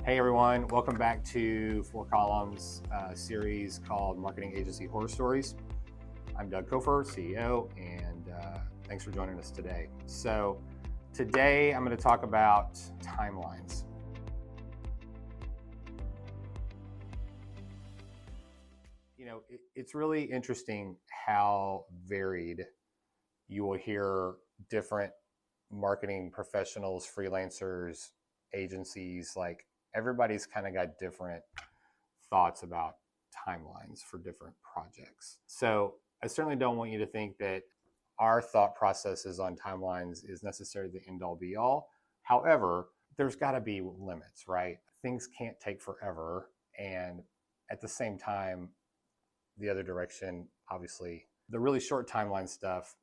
Hey everyone, welcome back to Four Columns series called Marketing Agency Horror Stories. I'm Doug Kofer, CEO, and thanks for joining us today. So today I'm going to talk about timelines. You know, it's really interesting how varied you will hear different marketing professionals, freelancers, agencies, like everybody's kind of got different thoughts about timelines for different projects. So I certainly don't want you to think that our thought processes on timelines is necessarily the end all be all. However, there's got to be limits, right? Things can't take forever. And at the same time, the other direction, obviously, the really short timeline stuff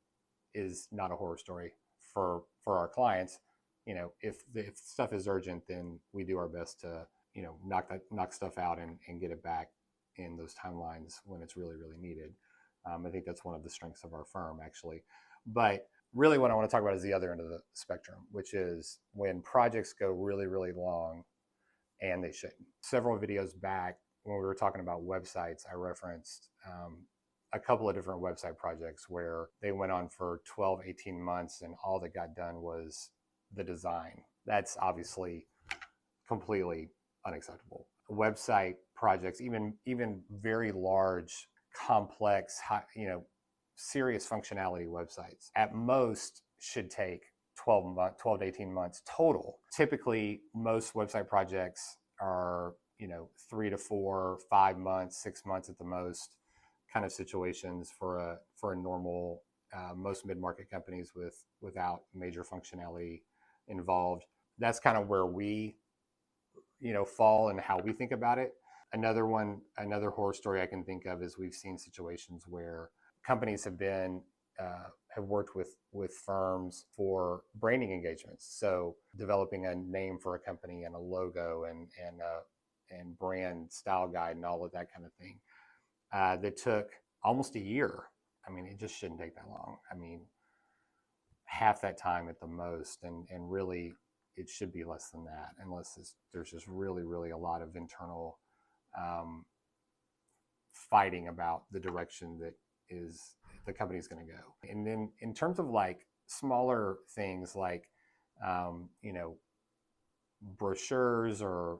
is not a horror story for our clients. You know, if stuff is urgent, then we do our best to, you know, knock stuff out and get it back in those timelines when it's really, really needed. I think that's one of the strengths of our firm, actually. But really what I want to talk about is the other end of the spectrum, which is when projects go really, really long, and they shouldn't. Several videos back, when we were talking about websites, I referenced a couple of different website projects where they went on for 12, 18 months and all that got done was the design. That's obviously completely unacceptable. Website projects, even very large, complex, you know, serious functionality websites, at most should take 12 to 18 months total. Typically, most website projects are, you know, 3 to 4, 5 months, 6 months at the most, kind of situations for a normal, most mid-market companies without major functionality involved. That's kind of where we, you know, fall and how we think about it. Another horror story I can think of is we've seen situations where companies have worked with firms for branding engagements. So developing a name for a company and a logo and brand style guide and all of that kind of thing. That took almost a year. I mean, it just shouldn't take that long. I mean, half that time at the most, and really it should be less than that, unless there's just really, really a lot of internal fighting about the direction that is the company's going to go. And then in terms of like smaller things like, you know, brochures or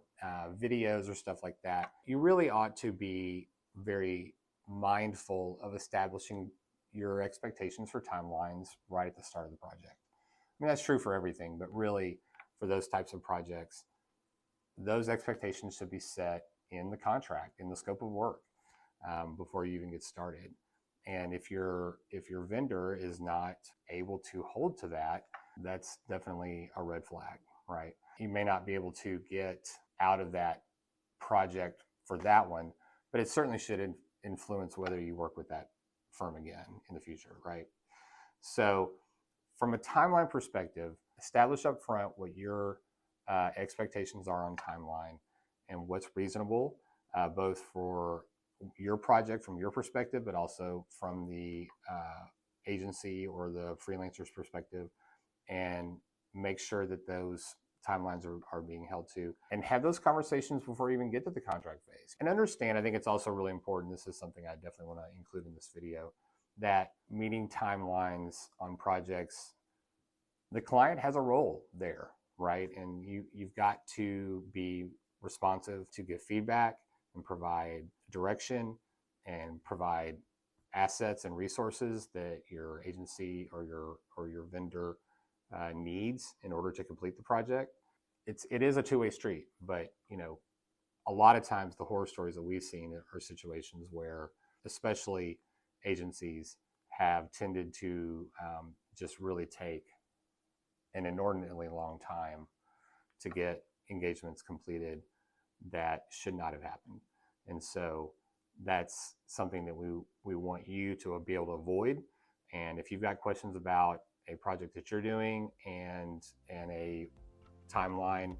videos or stuff like that, you really ought to be very mindful of establishing your expectations for timelines right at the start of the project. I mean, that's true for everything, but really for those types of projects, those expectations should be set in the contract, in the scope of work, before you even get started. And if your vendor is not able to hold to that, that's definitely a red flag, right? You may not be able to get out of that project for that one, but it certainly should influence whether you work with that firm again in the future, right? So from a timeline perspective, establish up front what your expectations are on timeline and what's reasonable, both for your project from your perspective, but also from the agency or the freelancer's perspective, and make sure that those timelines are being held to, and have those conversations before you even get to the contract phase. And understand, I think it's also really important, this is something I definitely want to include in this video, that meeting timelines on projects, the client has a role there, right? And you've got to be responsive to give feedback and provide direction and provide assets and resources that your agency or your vendor needs in order to complete the project. It is a two-way street, but you know, a lot of times the horror stories that we've seen are situations where, especially agencies, have tended to just really take an inordinately long time to get engagements completed that should not have happened. And so that's something that we want you to be able to avoid. And if you've got questions about a project that you're doing and a timeline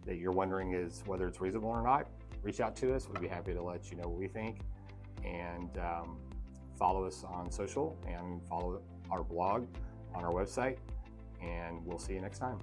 that you're wondering is whether it's reasonable or not, reach out to us. We'd be happy to let you know what we think. And follow us on social and follow our blog on our website. And we'll see you next time.